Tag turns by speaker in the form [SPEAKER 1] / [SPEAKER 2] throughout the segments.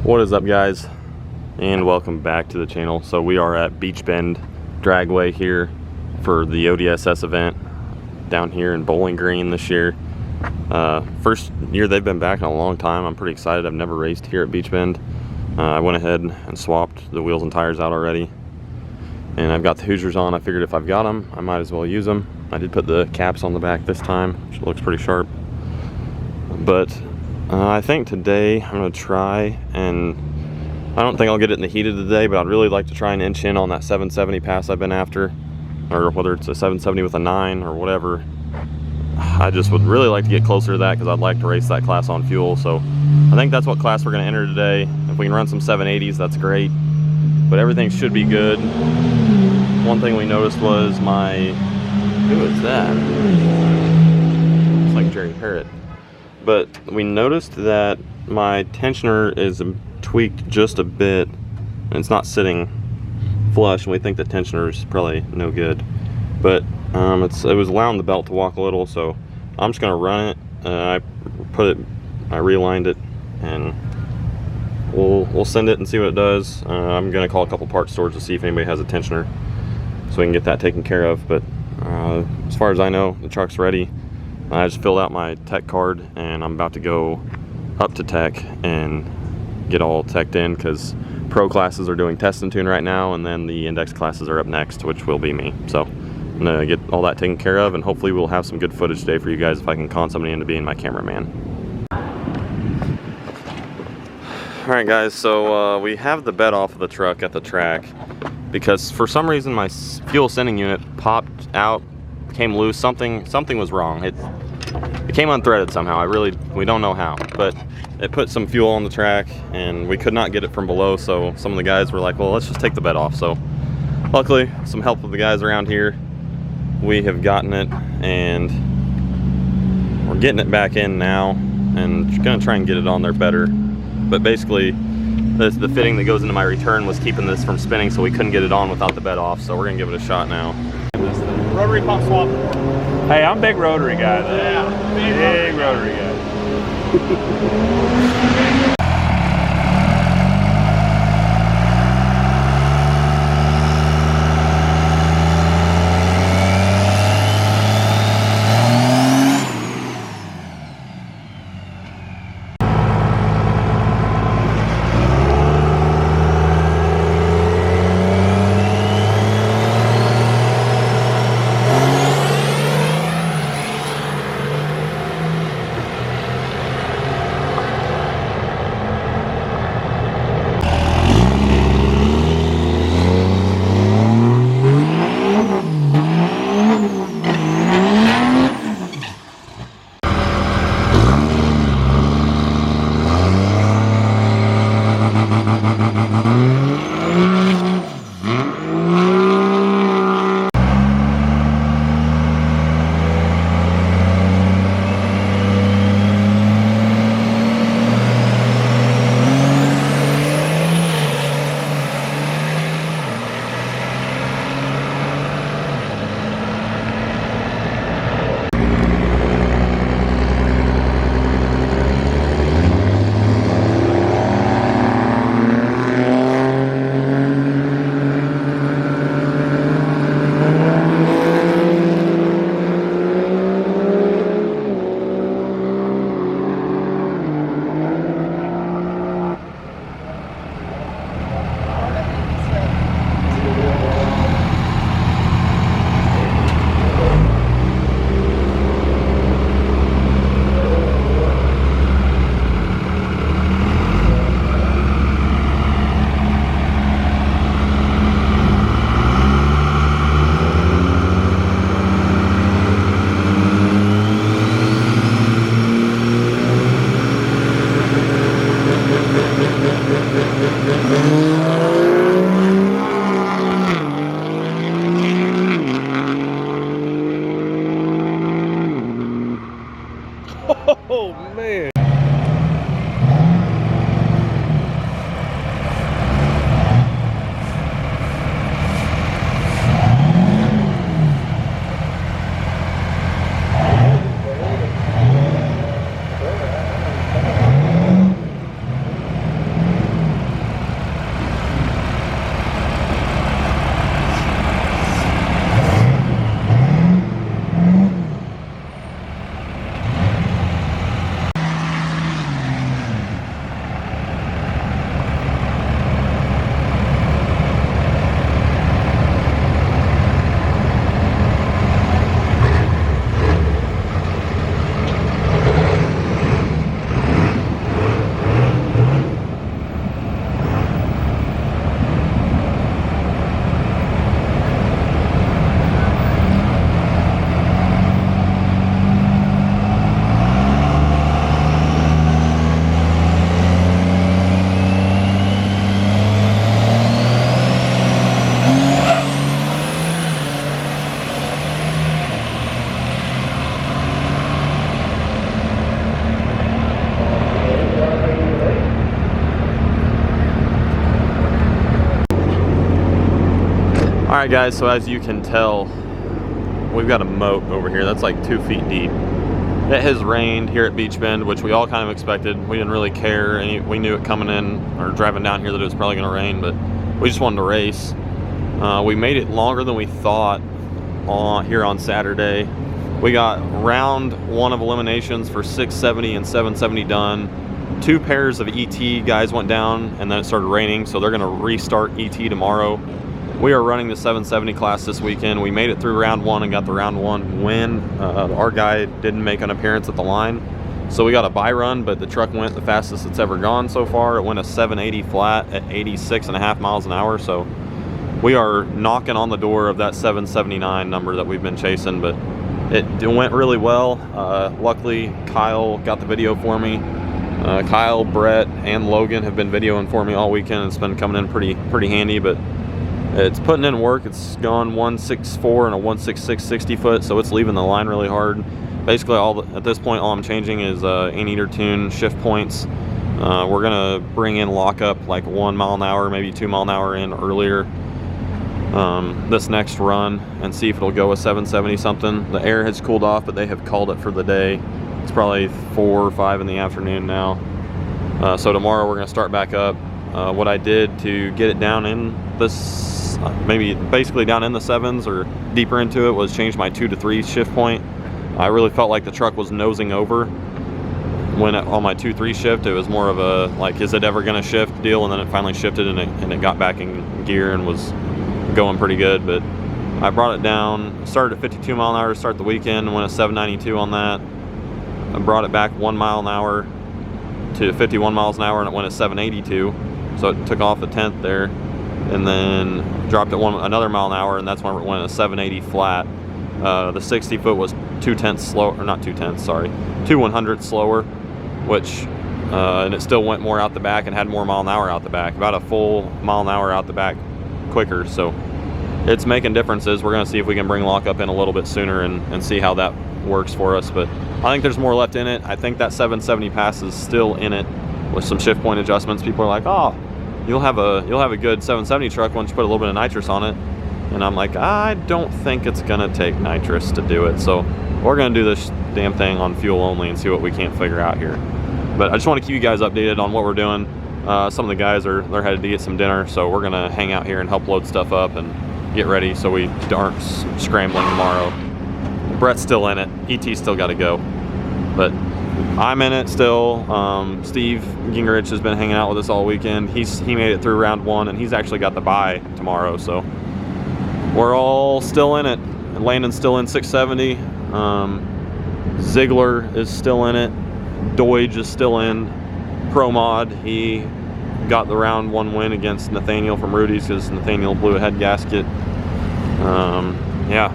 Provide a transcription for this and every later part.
[SPEAKER 1] What is up, guys, and welcome back to the channel. So we are at Beach Bend Dragway here for the ODSS event down here in Bowling Green this year. First year they've been back in a long time. I'm pretty excited. I've never raced here at Beach Bend. I went ahead and swapped the wheels and tires out already, and I've got the Hoosiers on. I figured if I've got them, I might as well use them. I did put the caps on the back this time, which looks pretty sharp. But I think today I'm going to try, and I don't think I'll get it in the heat of the day, but I'd really like to try and inch in on that 770 pass I've been after, or whether it's a 770 with a 9 or whatever. I just would really like to get closer to that because I'd like to race that class on fuel. So I think that's what class we're going to enter today. If we can run some 780s, that's great, but everything should be good. One thing we noticed was who is that? It's like Jerry Parrott. But we noticed that my tensioner is tweaked just a bit, and it's not sitting flush, and we think the tensioner is probably no good. But it was allowing the belt to walk a little, so I'm just gonna run it. I realigned it, and we'll send it and see what it does. I'm gonna call a couple parts stores to see if anybody has a tensioner, so we can get that taken care of. But as far as I know, the truck's ready. I just filled out my tech card, and I'm about to go up to tech and get all teched in, because pro classes are doing test and tune right now, and then the index classes are up next, which will be me. So I'm gonna get all that taken care of, and hopefully we'll have some good footage today for you guys if I can con somebody into being my cameraman. Alright guys, so we have the bed off of the truck at the track because for some reason my fuel sending unit popped out, came loose. Something was wrong. It came unthreaded somehow. We don't know how, but it put some fuel on the track and we could not get it from below, so some of the guys were like, well, let's just take the bed off. So luckily, some help with the guys around here, we have gotten it, and we're getting it back in now and gonna try and get it on there better. But basically, the fitting that goes into my return was keeping this from spinning, so we couldn't get it on without the bed off, so we're gonna give it a shot now.
[SPEAKER 2] Rotary pump swap.
[SPEAKER 3] Hey, I'm a big rotary guy though.
[SPEAKER 2] Yeah,
[SPEAKER 3] big rotary guy.
[SPEAKER 2] Oh man.
[SPEAKER 1] Alright guys, so as you can tell, we've got a moat over here that's like 2 feet deep. It has rained here at Beach Bend, which we all kind of expected. We didn't really care. We knew it coming in or driving down here that it was probably going to rain, but we just wanted to race. We made it longer than we thought here on Saturday. We got round 1 of eliminations for 670 and 770 done. 2 pairs of ET guys went down, and then it started raining, so they're going to restart ET tomorrow. We are running the 770 class this weekend. We made it through round 1 and got the round 1 win. Our guy didn't make an appearance at the line, so we got a bye run, but the truck went the fastest it's ever gone so far. It went a 780 flat at 86.5 miles an hour, so we are knocking on the door of that 779 number that we've been chasing, but it went really well. Luckily, Kyle got the video for me. Kyle, Brett, and Logan have been videoing for me all weekend. It's been coming in pretty handy, but it's putting in work. It's gone 164 and a 166 60 foot, so it's leaving the line really hard. Basically, at this point, all I'm changing is anteater tune, shift points. We're gonna bring in lockup like 1 mile an hour, maybe 2 mile an hour in earlier this next run, and see if it'll go a 770 something. The air has cooled off, but they have called it for the day. It's probably 4 or 5 in the afternoon now. So tomorrow we're gonna start back up. What I did to get it down in this, maybe basically down in the 7s or deeper into it, was change my 2 to 3 shift point. I really felt like the truck was nosing over when on my 2-3 shift. It was more of a like, is it ever gonna shift deal, and then it finally shifted and it got back in gear and was going pretty good. But I brought it down, started at 52 mile an hour to start the weekend, went a 792 on that. I brought it back 1 mile an hour to 51 miles an hour, and it went at 782, so it took off a 1/10 there, and then dropped it another mile an hour, and that's when it went at 780 flat. The 60 foot was 2/10 slower, or not 2/10, sorry, 2/100 slower, which and it still went more out the back and had more mile an hour out the back, about a full mile an hour out the back quicker. So it's making differences. We're going to see if we can bring lockup in a little bit sooner and see how that works for us. But I think there's more left in it. I think that 770 pass is still in it with some shift point adjustments. People are like, oh, you'll have a good 770 truck once you put a little bit of nitrous on it. And I'm like, I don't think it's gonna take nitrous to do it. So we're gonna do this damn thing on fuel only and see what we can't figure out here. But I just want to keep you guys updated on what we're doing. Some of the guys they're headed to get some dinner, so we're gonna hang out here and help load stuff up and get ready so we aren't scrambling tomorrow. Brett's still in it. ET's still got to go, but I'm in it still. Steve Gingrich has been hanging out with us all weekend. He made it through round 1, and he's actually got the bye tomorrow, so we're all still in it. And Landon's still in 670. Ziegler is still in it. Deutsch is still in. Pro Mod, he got the round 1 win against Nathaniel from Rudy's because Nathaniel blew a head gasket. Yeah,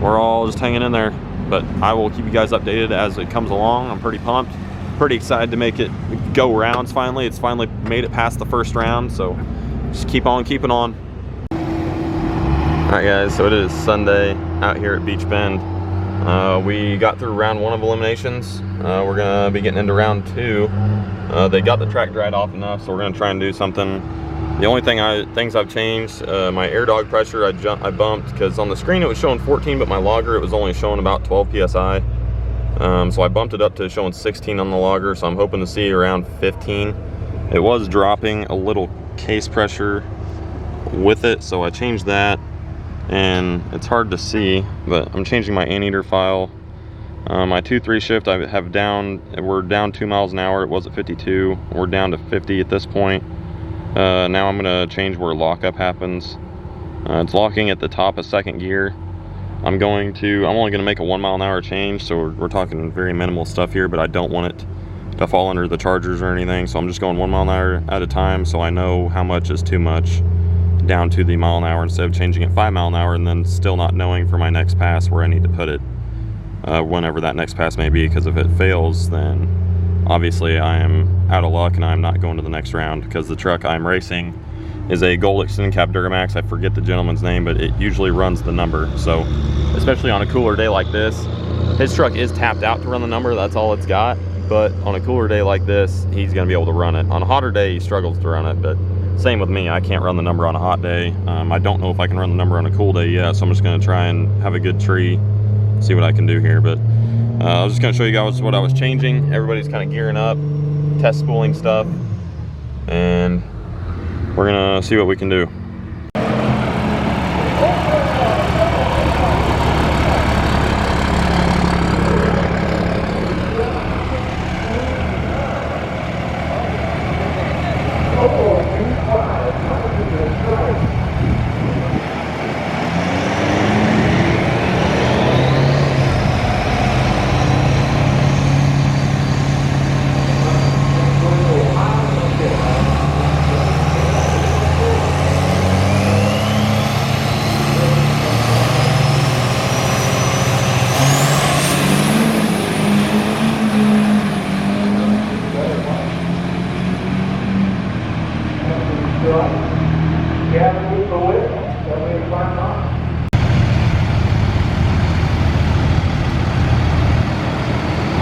[SPEAKER 1] we're all just hanging in there, but I will keep you guys updated as it comes along. I'm pretty pumped, pretty excited to make it go rounds finally. It's finally made it past the first round, so just keep on keeping on. Alright guys, so it is Sunday out here at Beach Bend. We got through round 1 of eliminations. We're gonna be getting into round 2. They got the track dried off enough, so we're gonna try and do something. The only things I've changed, my air dog pressure I bumped, because on the screen it was showing 14, but my logger it was only showing about 12 psi. So I bumped it up to showing 16 on the logger, so I'm hoping to see around 15. It was dropping a little case pressure with it, so I changed that, and it's hard to see, but I'm changing my anteater file. My 2-3 shift I have down, we're down 2 miles an hour. It was at 52. We're down to 50 at this point. Now I'm gonna change where lockup happens. It's locking at the top of 2nd gear. I'm only gonna make a 1 mile an hour change, so we're talking very minimal stuff here, but I don't want it to fall under the chargers or anything, so I'm just going 1 mile an hour at a time, so I know how much is too much down to the mile an hour, instead of changing it 5 mile an hour and then still not knowing for my next pass where I need to put it, whenever that next pass may be, because if it fails, then obviously I am out of luck and I'm not going to the next round, because the truck I'm racing is a Gold Extended Cab Duramax. I forget the gentleman's name, but it usually runs the number. So especially on a cooler day like this, his truck is tapped out to run the number, that's all it's got. But on a cooler day like this, he's gonna be able to run it. On a hotter day, he struggles to run it, but same with me. I can't run the number on a hot day. I don't know if I can run the number on a cool day yet, so I'm just gonna try and have a good tree, see what I can do here. But I was just gonna show you guys what I was changing. Everybody's kind of gearing up, test spooling stuff, and we're gonna see what we can do.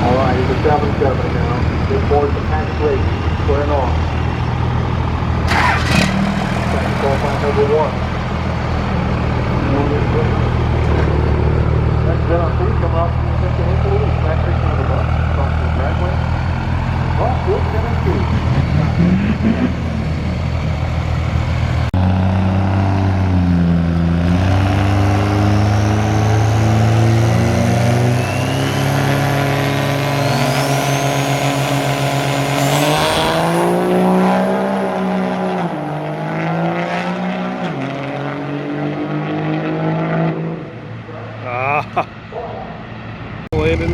[SPEAKER 4] Alright, it's a 7-7 now. Big board for package rate. Squaring off. Second call by number 1. Next bit on 3, coming up from the second into the week. Back 6 on the bus. Across the driveway. Off, 4-7-2.
[SPEAKER 2] Landon.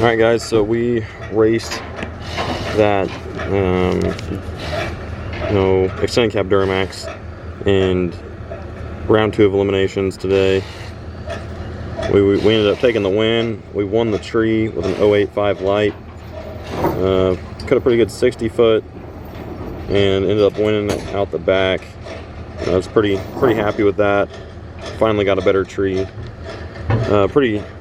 [SPEAKER 1] All right, guys, so we raced that extended cab Duramax and round 2 of eliminations today. We ended up taking the win. We won the tree with an 085 light. Cut a pretty good 60 foot and ended up winning out the back. I was pretty happy with that. Finally got a better tree.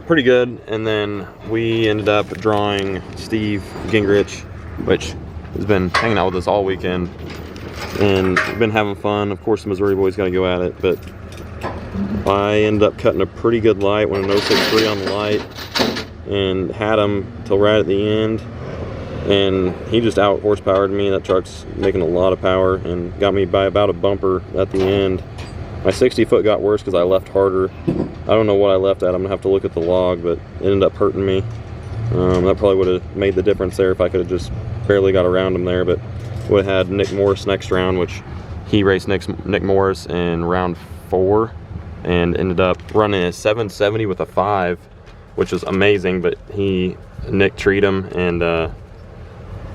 [SPEAKER 1] Pretty good. And then we ended up drawing Steve Gingrich, which has been hanging out with us all weekend and been having fun. Of course, the Missouri boys got to go at it, but I ended up cutting a pretty good light, went an 063 on the light, and had him till right at the end. And he just out horsepowered me. That truck's making a lot of power and got me by about a bumper at the end. My 60 foot got worse because I left harder. I don't know what I left at. I'm gonna have to look at the log, but it ended up hurting me. That probably would have made the difference there if I could have just barely got around him there. But would have had Nick Morris next round, which he raced Nick Morris in round 4 and ended up running a 770 with a 5, which was amazing. But Nick treated him and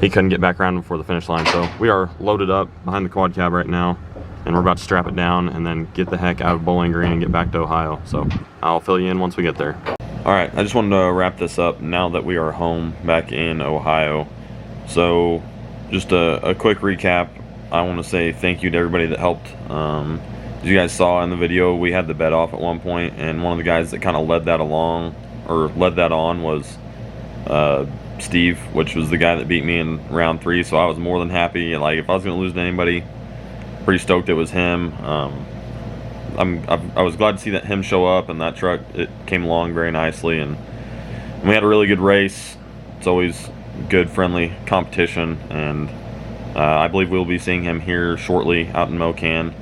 [SPEAKER 1] he couldn't get back around before the finish line. So we are loaded up behind the quad cab right now, and we're about to strap it down and then get the heck out of Bowling Green and get back to Ohio. So I'll fill you in once we get there. All right, I just wanted to wrap this up now that we are home back in Ohio. So just a quick recap. I want to say thank you to everybody that helped. As you guys saw in the video, we had the bet off at one point, and one of the guys that kind of led that on was Steve, which was the guy that beat me in round 3. So I was more than happy. Like, if I was going to lose to anybody, pretty stoked it was him. I was glad to see that him show up, and that truck, it came along very nicely, and we had a really good race. It's always good, friendly competition, and I believe we'll be seeing him here shortly out in Mocan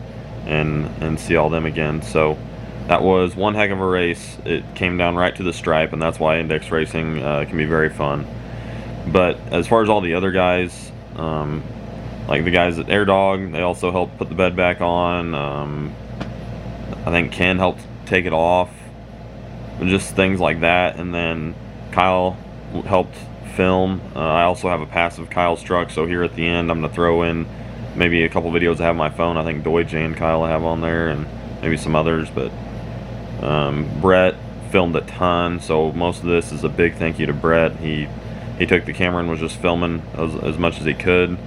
[SPEAKER 1] and see all them again. So that was one heck of a race. It came down right to the stripe, and that's why index racing can be very fun. But as far as all the other guys, like the guys at Air Dog, they also helped put the bed back on. I think Ken helped take it off, and just things like that. And then Kyle helped film. I also have a pass of Kyle's truck, so here at the end I'm going to throw in maybe a couple videos I have on my phone. I think Deutsch and Kyle have on there, and maybe some others. But Brett filmed a ton, so most of this is a big thank you to Brett. He took the camera and was just filming as much as he could,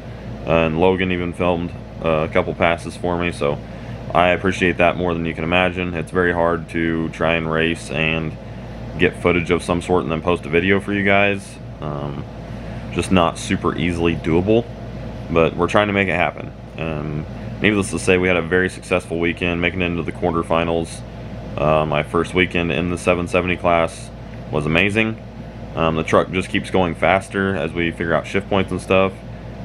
[SPEAKER 1] and Logan even filmed a couple passes for me, so I appreciate that more than you can imagine. It's very hard to try and race and get footage of some sort and then post a video for you guys. Just not super easily doable, but we're trying to make it happen. Needless to say, we had a very successful weekend, making it into the quarterfinals. My first weekend in the 770 class was amazing. The truck just keeps going faster as we figure out shift points and stuff.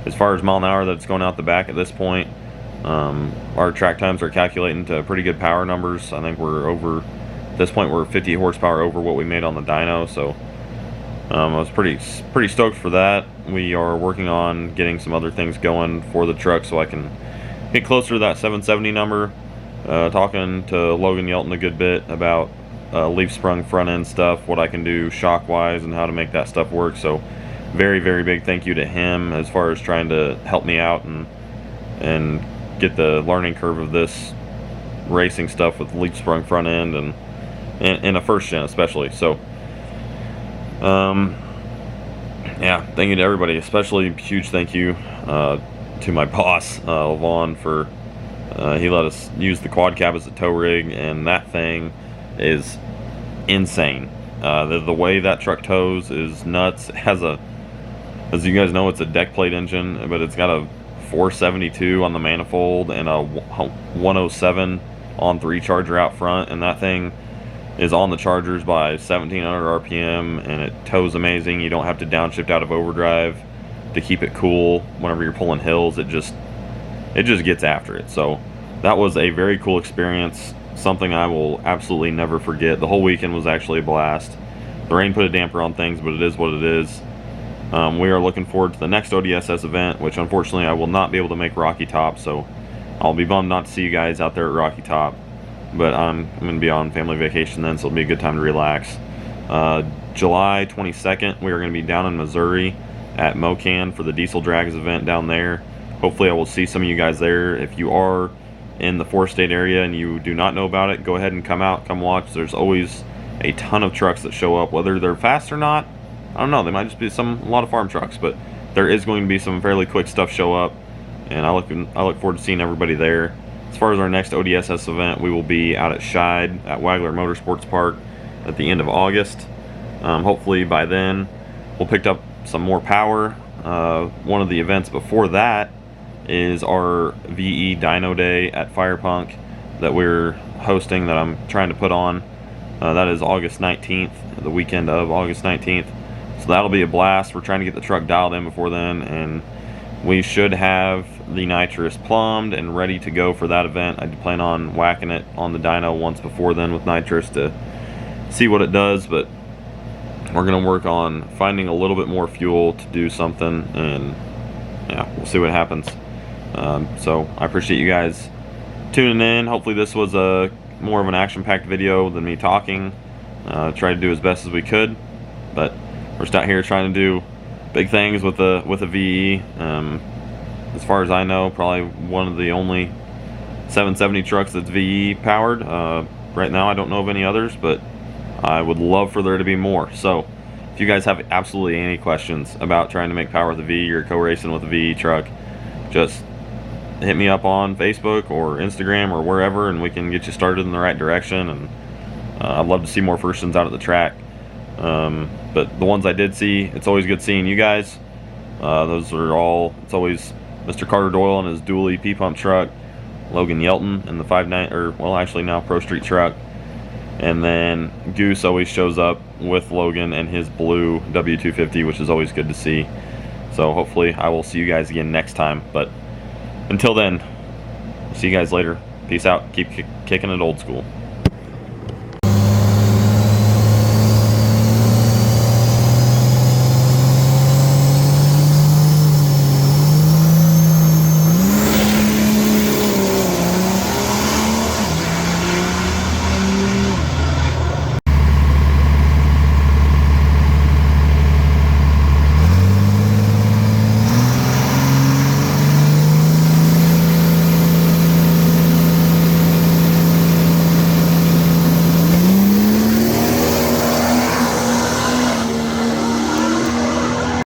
[SPEAKER 1] As far as mile an hour that's going out the back at this point, our track times are calculating to pretty good power numbers. I think we're over, at this point we're 50 horsepower over what we made on the dyno, so I was pretty stoked for that. We are working on getting some other things going for the truck so I can get closer to that 770 number. Talking to Logan Yelton a good bit about leaf sprung front end stuff, what I can do shock wise and how to make that stuff work. So very, very big thank you to him as far as trying to help me out and get the learning curve of this racing stuff with leaf sprung front end and in a first gen especially. So yeah, thank you to everybody, especially huge thank you to my boss Levon for he let us use the quad cab as a tow rig, and that thing is insane. The way that truck tows is nuts. It has a, as you guys know, it's a deck plate engine, but it's got a 472 on the manifold and a 107 on 3 charger out front, and that thing is on the chargers by 1700 RPM, and it tows amazing. You don't have to downshift out of overdrive to keep it cool whenever you're pulling hills. It just gets after it. So that was a very cool experience, something I will absolutely never forget. The whole weekend was actually a blast. The rain put a damper on things, but it is what it is. We are looking forward to the next ODSS event, which unfortunately I will not be able to make Rocky Top, so I'll be bummed not to see you guys out there at Rocky Top. But I'm going to be on family vacation then, so it'll be a good time to relax. July 22nd, we are going to be down in Missouri at Mocan for the Diesel Drags event down there. Hopefully I will see some of you guys there. If you are in the 4-state area and you do not know about it, go ahead and come out, come watch. There's always a ton of trucks that show up, whether they're fast or not. I don't know, they might just be a lot of farm trucks, but there is going to be some fairly quick stuff show up, and I look forward to seeing everybody there. As far as our next ODSS event, we will be out at Scheid at Wagler Motorsports Park at the end of August. Hopefully by then we'll pick up some more power. One of the events before that is our VE Dyno Day at Firepunk that we're hosting, that I'm trying to put on. That is August 19th, the weekend of August 19th. So that'll be a blast. We're trying to get the truck dialed in before then, and we should have the nitrous plumbed and ready to go for that event. I plan on whacking it on the dyno once before then with nitrous to see what it does, but we're going to work on finding a little bit more fuel to do something, and yeah, we'll see what happens. So I appreciate you guys tuning in. Hopefully this was a more of an action-packed video than me talking. Tried to do as best as we could, but we're just out here trying to do big things with a VE. As far as I know, probably one of the only 770 trucks that's VE powered. Right now I don't know of any others, but I would love for there to be more. So if you guys have absolutely any questions about trying to make power with a VE or co-racing with a VE truck, just hit me up on Facebook or Instagram or wherever, and we can get you started in the right direction. And I'd love to see more first-ins out at the track. But the ones I did see, it's always good seeing you guys. Those are all, it's always Mr. Carter Doyle and his dually P-pump truck, Logan Yelton in the 5.9, or well actually now Pro Street truck, and then Goose always shows up with Logan and his blue W250, which is always good to see. So hopefully I will see you guys again next time, but until then, see you guys later. Peace out. Keep kicking it old school.